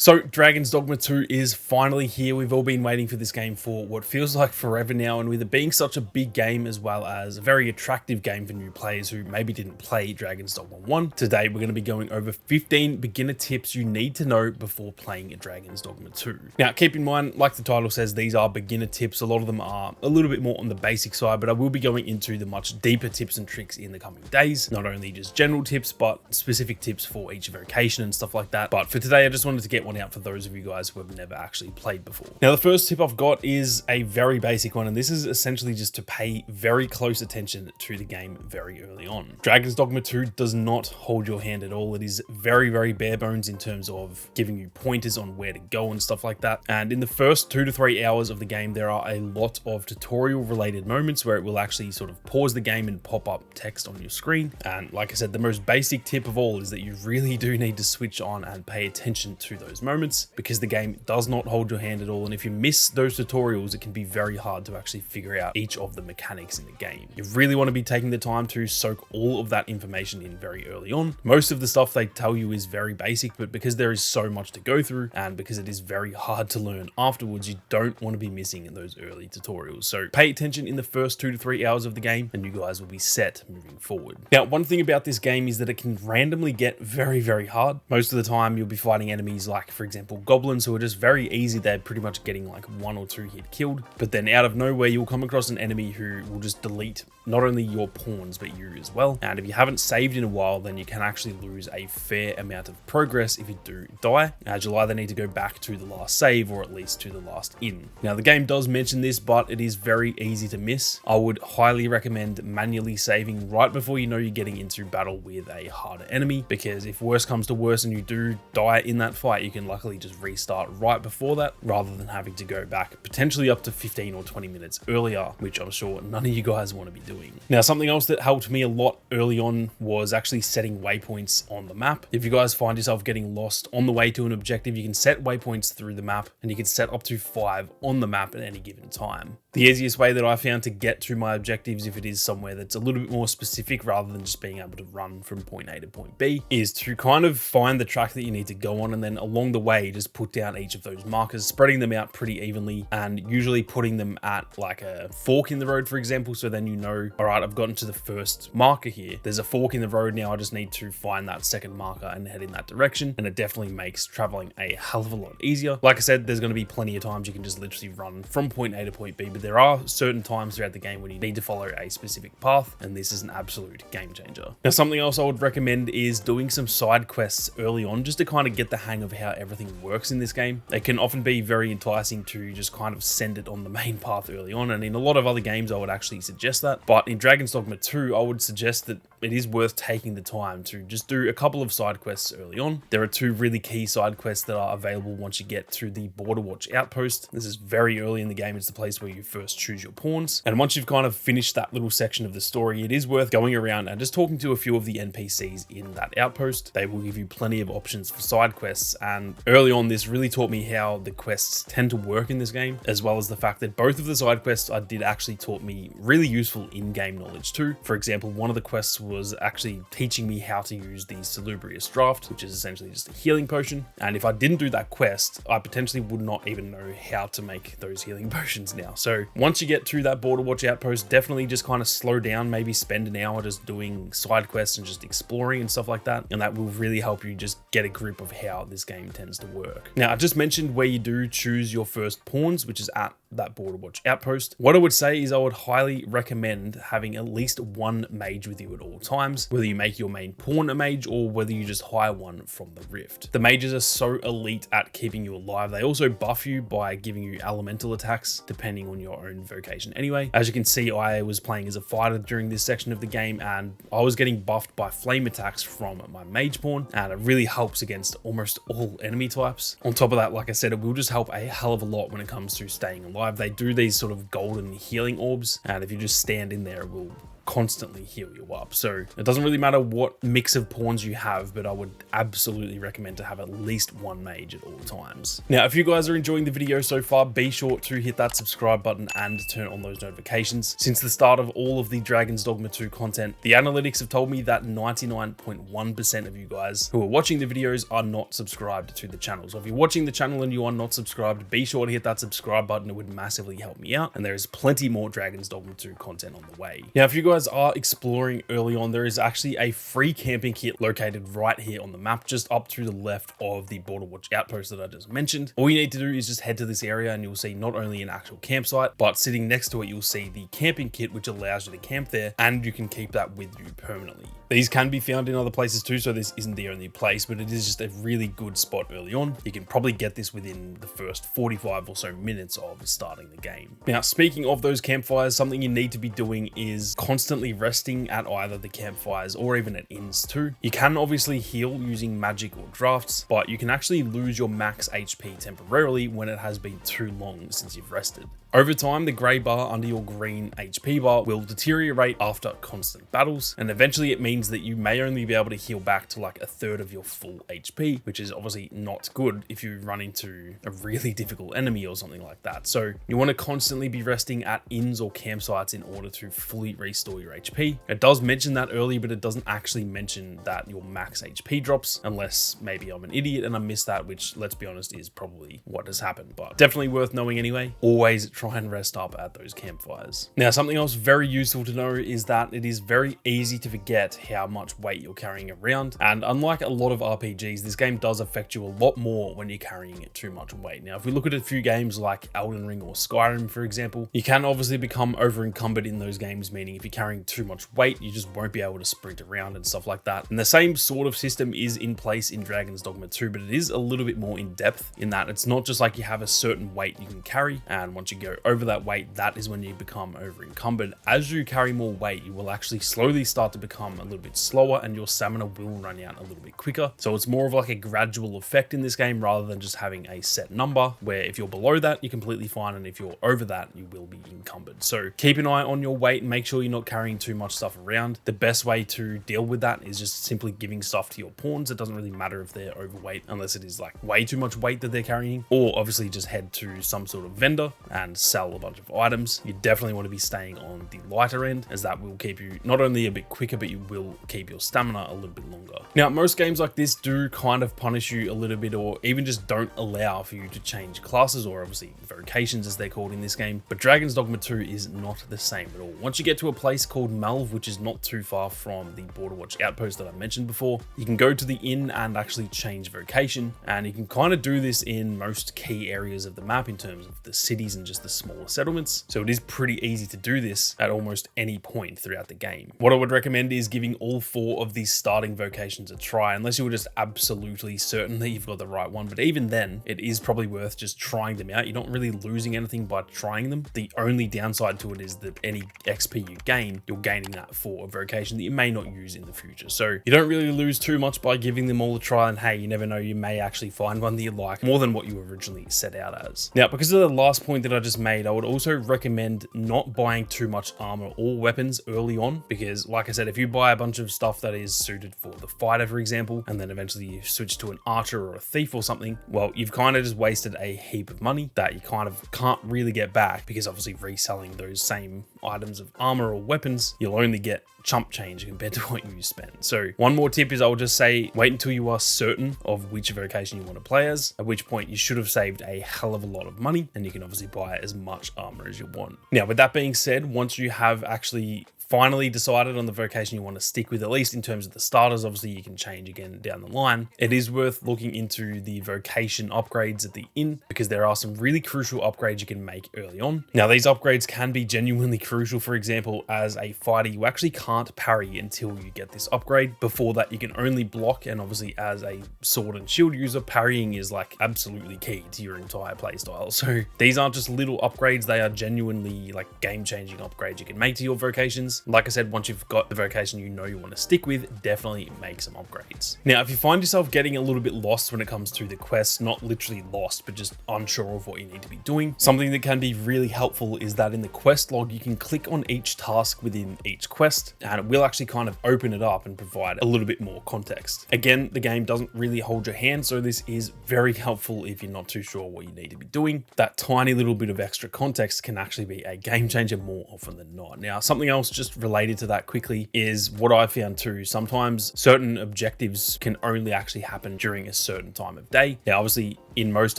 So Dragon's Dogma 2 is finally here. We've all been waiting for this game for what feels like forever now, and with it being such a big game as well as a very attractive game for new players who maybe didn't play Dragon's Dogma 1, today we're going to be going over 15 beginner tips you need to know before playing Dragon's Dogma 2. Now keep in mind, like the title says, these are beginner tips. A lot of them are a little bit more on the basic side, but I will be going into the much deeper tips and tricks in the coming days. Not only just general tips, but specific tips for each vocation and stuff like that. But for today, I just wanted to get one out for those of you guys who have never actually played before. Now, the first tip I've got is a very basic one, and this is essentially just to pay very close attention to the game very early on. Dragon's Dogma 2 does not hold your hand at all. It is very, very bare bones in terms of giving you pointers on where to go and stuff like that. And in the first 2 to 3 hours of the game, there are a lot of tutorial related moments where it will actually sort of pause the game and pop up text on your screen. And like I said, the most basic tip of all is that you really do need to switch on and pay attention to those moments, because the game does not hold your hand at all, and if you miss those tutorials, it can be very hard to actually figure out each of the mechanics in the game. You really want to be taking the time to soak all of that information in very early on. Most of the stuff they tell you is very basic, but because there is so much to go through and because it is very hard to learn afterwards, you don't want to be missing in those early tutorials. So pay attention in the first 2 to 3 hours of the game and you guys will be set moving forward. Now, one thing about this game is that it can randomly get very, very hard. Most of the time you'll be fighting enemies like, for example, goblins, who are just very easy. They're pretty much getting like 1 or 2 hit killed, but then out of nowhere you'll come across an enemy who will just delete not only your pawns but you as well. And if you haven't saved in a while, then you can actually lose a fair amount of progress if you do die, as you'll either need to go back to the last save or at least to the last inn. Now, the game does mention this, but it is very easy to miss. I would highly recommend manually saving right before you know you're getting into battle with a harder enemy, because if worse comes to worse and you do die in that fight, you can luckily just restart right before that rather than having to go back potentially up to 15 or 20 minutes earlier, which I'm sure none of you guys want to be doing. Now, something else that helped me a lot early on was actually setting waypoints on the map. If you guys find yourself getting lost on the way to an objective, you can set waypoints through the map, and you can set up to 5 on the map at any given time. The easiest way that I found to get to my objectives, if it is somewhere that's a little bit more specific rather than just being able to run from point A to point B, is to kind of find the track that you need to go on, and then along the way just put down each of those markers, spreading them out pretty evenly, and usually putting them at like a fork in the road, for example. So then you know, all right, I've gotten to the first marker here. There's a fork in the road now. I just need to find that second marker and head in that direction. And it definitely makes traveling a hell of a lot easier. Like I said, there's going to be plenty of times you can just literally run from point A to point B, but there are certain times throughout the game when you need to follow a specific path, and this is an absolute game changer. Now, something else I would recommend is doing some side quests early on, just to kind of get the hang of how everything works in this game. They can often be very enticing to just kind of send it on the main path early on, and in a lot of other games I would actually suggest that, but in Dragon's Dogma 2 I would suggest that it is worth taking the time to just do a couple of side quests early on. There are 2 really key side quests that are available once you get to the Border Watch outpost. This is very early in the game. It's the place where you first choose your pawns, and once you've kind of finished that little section of the story, it is worth going around and just talking to a few of the NPCs in that outpost. They will give you plenty of options for side quests, and early on this really taught me how the quests tend to work in this game, as well as the fact that both of the side quests I did actually taught me really useful in-game knowledge too. For example, one of the quests was actually teaching me how to use the Salubrious Draft, which is essentially just a healing potion, and if I didn't do that quest, I potentially would not even know how to make those healing potions now. So once you get to that Border Watch outpost, definitely just kind of slow down, maybe spend an hour just doing side quests and just exploring and stuff like that, and that will really help you just get a grip of how this game tends to work. Now, I just mentioned where you do choose your first pawns, which is at that Border Watch outpost. What I would say is I would highly recommend having at least 1 mage with you at all times, whether you make your main pawn a mage or whether you just hire one from the Rift. The mages are so elite at keeping you alive. They also buff you by giving you elemental attacks depending on your own vocation anyway. As you can see, I was playing as a fighter during this section of the game, and I was getting buffed by flame attacks from my mage pawn, and it really helps against almost all enemy types. On top of that, like I said, it will just help a hell of a lot when it comes to staying alive. They do these sort of golden healing orbs, and if you just stand in there, it will constantly heal you up. So it doesn't really matter what mix of pawns you have, but I would absolutely recommend to have at least one mage at all times. Now, if you guys are enjoying the video so far, be sure to hit that subscribe button and turn on those notifications. Since the start of all of the Dragon's Dogma 2 content, the analytics have told me that 99.1% of you guys who are watching the videos are not subscribed to the channel. So if you're watching the channel and you are not subscribed, be sure to hit that subscribe button. It would massively help me out. And there is plenty more Dragon's Dogma 2 content on the way. Now, if you guys are exploring early on, there is actually a free camping kit located right here on the map, just up to the left of the Border Watch outpost that I just mentioned. All you need to do is just head to this area and you'll see not only an actual campsite, but sitting next to it, you'll see the camping kit, which allows you to camp there, and you can keep that with you permanently. These can be found in other places too, so this isn't the only place, but it is just a really good spot early on. You can probably get this within the first 45 or so minutes of starting the game. Now, speaking of those campfires, something you need to be doing is constantly resting at either the campfires or even at inns too. You can obviously heal using magic or drafts, but you can actually lose your max HP temporarily when it has been too long since you've rested. Over time, the grey bar under your green HP bar will deteriorate after constant battles, and eventually it means that you may only be able to heal back to like a third of your full HP, which is obviously not good if you run into a really difficult enemy or something like that. So you want to constantly be resting at inns or campsites in order to fully restore your HP. It does mention that earlier, but it doesn't actually mention that your max HP drops, unless maybe I'm an idiot and I missed that, which, let's be honest, is probably what has happened, but definitely worth knowing anyway. Always try and rest up at those campfires. Now, something else very useful to know is that it is very easy to forget how much weight you're carrying around, and unlike a lot of RPGs, this game does affect you a lot more when you're carrying too much weight. Now, if we look at a few games like Elden Ring or Skyrim, for example, you can obviously become over encumbered in those games, meaning if you're carrying too much weight, you just won't be able to sprint around and stuff like that. And the same sort of system is in place in Dragon's Dogma 2, but it is a little bit more in depth in that it's not just like you have a certain weight you can carry, and once you go over that weight, that is when you become over encumbered. As you carry more weight, you will actually slowly start to become a little bit slower and your stamina will run out a little bit quicker. So it's more of like a gradual effect in this game rather than just having a set number where if you're below that, you're completely fine, and if you're over that, you will be encumbered. So keep an eye on your weight and make sure you're not carrying too much stuff around. The best way to deal with that is just simply giving stuff to your pawns. It doesn't really matter if they're overweight unless it is like way too much weight that they're carrying, or obviously just head to some sort of vendor and sell a bunch of items. You definitely want to be staying on the lighter end, as that will keep you not only a bit quicker, but you will keep your stamina a little bit longer. Now, most games like this do kind of punish you a little bit, or even just don't allow for you to change classes, or obviously vocations as they're called in this game, but Dragon's Dogma 2 is not the same at all. Once you get to a place called Malv, which is not too far from the Border Watch outpost that I mentioned before, you can go to the inn and actually change vocation, and you can kind of do this in most key areas of the map in terms of the cities and just the smaller settlements. So it is pretty easy to do this at almost any point throughout the game. What I would recommend is giving all 4 of these starting vocations a try, unless you were just absolutely certain that you've got the right one. But even then, it is probably worth just trying them out. You're not really losing anything by trying them. The only downside to it is that any XP you gain, you're gaining that for a vocation that you may not use in the future. So you don't really lose too much by giving them all a try, and hey, you never know, you may actually find one that you like more than what you originally set out as. Now, because of the last point that I just made, I would also recommend not buying too much armor or weapons early on, because like I said, if you buy a bunch of stuff that is suited for the fighter, for example, and then eventually you switch to an archer or a thief or something, well, you've kind of just wasted a heap of money that you kind of can't really get back, because obviously reselling those same items of armor or weapons, you'll only get chump change compared to what you spend. So one more tip is I would just say wait until you are certain of which vocation you want to play as, at which point you should have saved a hell of a lot of money, and you can obviously buy as much armor as you want. Now, with that being said, once you have actually finally decided on the vocation you want to stick with, at least in terms of the starters, obviously you can change again down the line, it is worth looking into the vocation upgrades at the inn, because there are some really crucial upgrades you can make early on. Now, these upgrades can be genuinely crucial. For example, as a fighter, you actually can't parry until you get this upgrade. Before that, you can only block, and obviously as a sword and shield user, parrying is like absolutely key to your entire playstyle. So these aren't just little upgrades, they are genuinely like game-changing upgrades you can make to your vocations. but like I said, once you've got the vocation you know you want to stick with, definitely make some upgrades. Now, if you find yourself getting a little bit lost when it comes to the quests, not literally lost, but just unsure of what you need to be doing, something that can be really helpful is that in the quest log, you can click on each task within each quest, and it will actually kind of open it up and provide a little bit more context. Again, the game doesn't really hold your hand, so this is very helpful if you're not too sure what you need to be doing. That tiny little bit of extra context can actually be a game changer more often than not. Now, something else just related to that quickly is what I found too. Sometimes certain objectives can only actually happen during a certain time of day. Now, obviously, in most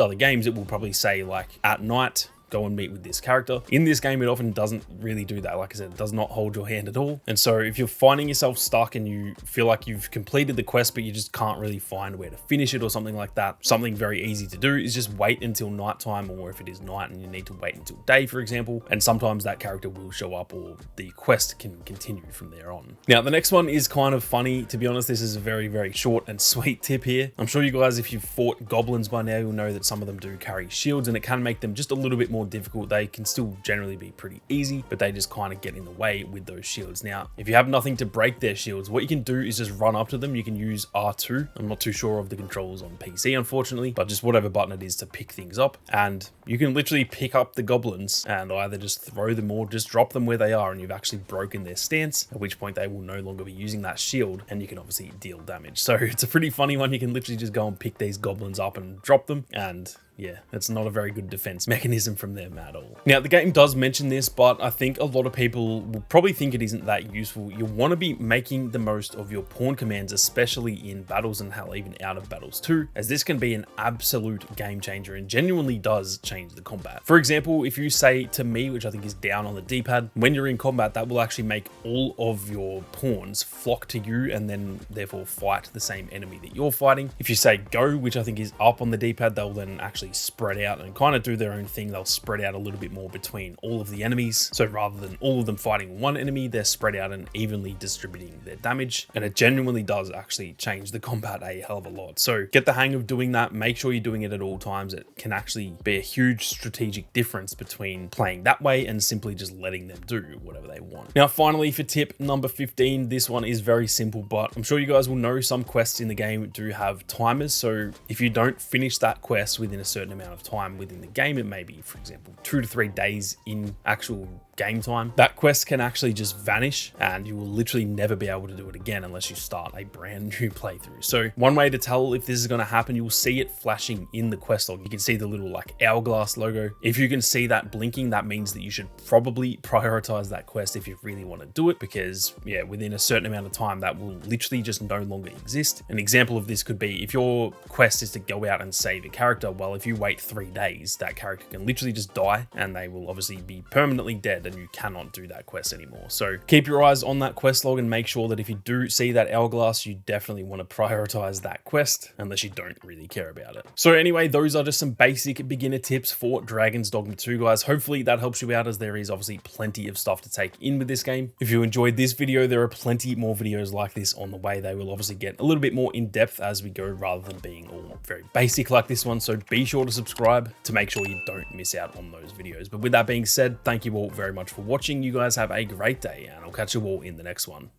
other games, it will probably say like at night, go and meet with this character. In this game, it often doesn't really do that. Like I said, it does not hold your hand at all. And so if you're finding yourself stuck and you feel like you've completed the quest, but you just can't really find where to finish it or something like that, something very easy to do is just wait until nighttime, or if it is night and you need to wait until day, for example, and sometimes that character will show up or the quest can continue from there on. Now, the next one is kind of funny. To be honest, this is a very, very short and sweet tip here. I'm sure you guys, if you've fought goblins by now, you'll know that some of them do carry shields and it can make them just a little bit more difficult. They can still generally be pretty easy, but they just kind of get in the way with those shields. Now, if you have nothing to break their shields, what you can do is just run up to them. You can use R2. I'm not too sure of the controls on PC, unfortunately, but just whatever button it is to pick things up. And you can literally pick up the goblins and either just throw them or just drop them where they are, and you've actually broken their stance, at which point they will no longer be using that shield and you can obviously deal damage. So it's a pretty funny one. You can literally just go and pick these goblins up and drop them, and yeah, it's not a very good defense mechanism from them at all. Now, the game does mention this, but I think a lot of people will probably think it isn't that useful. You want to be making the most of your pawn commands, especially in battles and hell, even out of battles too, as this can be an absolute game changer and genuinely does change the combat. For example, if you say to me, which I think is down on the D-pad, when you're in combat, that will actually make all of your pawns flock to you and then therefore fight the same enemy that you're fighting. If you say go, which I think is up on the D-pad, they'll then actually spread out and kind of do their own thing. They'll spread out a little bit more between all of the enemies. So rather than all of them fighting one enemy, they're spread out and evenly distributing their damage. And it genuinely does actually change the combat a hell of a lot. So get the hang of doing that. Make sure you're doing it at all times. It can actually be a huge strategic difference between playing that way and simply just letting them do whatever they want. Now, finally, for tip number 15, this one is very simple, but I'm sure you guys will know some quests in the game do have timers. So if you don't finish that quest within a certain amount of time within the game, it may be, for example, 2 to 3 days in actual game time, that quest can actually just vanish and you will literally never be able to do it again unless you start a brand new playthrough. So one way to tell if this is going to happen, you'll see it flashing in the quest log. You can see the little like hourglass logo. If you can see that blinking, that means that you should probably prioritize that quest if you really want to do it, because yeah, within a certain amount of time that will literally just no longer exist. An example of this could be if your quest is to go out and save a character, well, if you wait 3 days, that character can literally just die and they will obviously be permanently dead and you cannot do that quest anymore. So keep your eyes on that quest log and make sure that if you do see that hourglass, you definitely want to prioritize that quest unless you don't really care about it. So anyway, those are just some basic beginner tips for Dragon's Dogma 2, guys. Hopefully that helps you out, as there is obviously plenty of stuff to take in with this game. If you enjoyed this video, there are plenty more videos like this on the way. They will obviously get a little bit more in depth as we go rather than being all very basic like this one. So be sure to subscribe to make sure you don't miss out on those videos. But with that being said, thank you all very much for watching. You guys have a great day and I'll catch you all in the next one.